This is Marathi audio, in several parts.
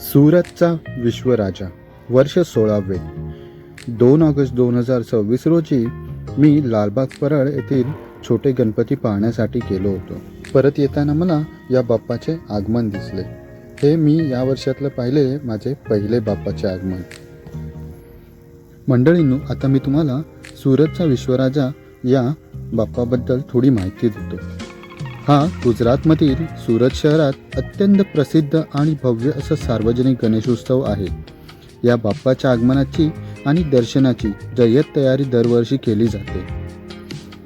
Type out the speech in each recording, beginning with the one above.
सुरतचा विश्वराजा वर्ष 16वे 2 ऑगस्ट 2026 रोजी मी लालबाग परळ येथील छोटे गणपती पाहण्यासाठी गेलो होतो. परत येताना मला या बाप्पाचे आगमन दिसले. हे मी या वर्षातलं पाहिले माझे पहिले बाप्पाचे आगमन. मंडळींनो, आता मी तुम्हाला सुरतचा विश्वराजा या बाप्पाबद्दल थोडी माहिती देतो. हा गुजरातमधील सुरत शहरात अत्यंत प्रसिद्ध आणि भव्य असा सार्वजनिक गणेशोत्सव आहे. या बाप्पाच्या आगमनाची आणि दर्शनाची जय्यत तयारी दरवर्षी केली जाते.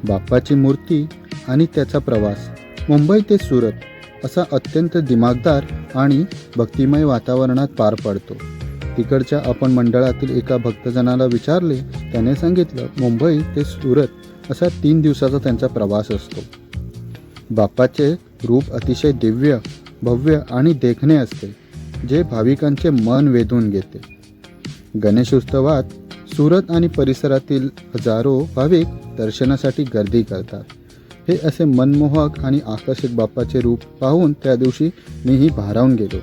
बाप्पाची मूर्ती आणि त्याचा प्रवास मुंबई ते सुरत असा अत्यंत दिमागदार आणि भक्तिमय वातावरणात पार पडतो. तिकडच्या आपण मंडळातील एका भक्तजनाला विचारले. त्याने सांगितलं, मुंबई ते सुरत असा 3 दिवसाचा त्यांचा प्रवास असतो. बाप्पाचे रूप अतिशय दिव्य, भव्य आणि देखणे असते, जे भाविकांचे मन वेधून घेते. गणेशोत्सवात सुरत आणि परिसरातील हजारो भाविक दर्शनासाठी गर्दी करतात. हे असे मनमोहक आणि आकर्षक बाप्पाचे रूप पाहून त्या दिवशी मीही भारावून गेलो.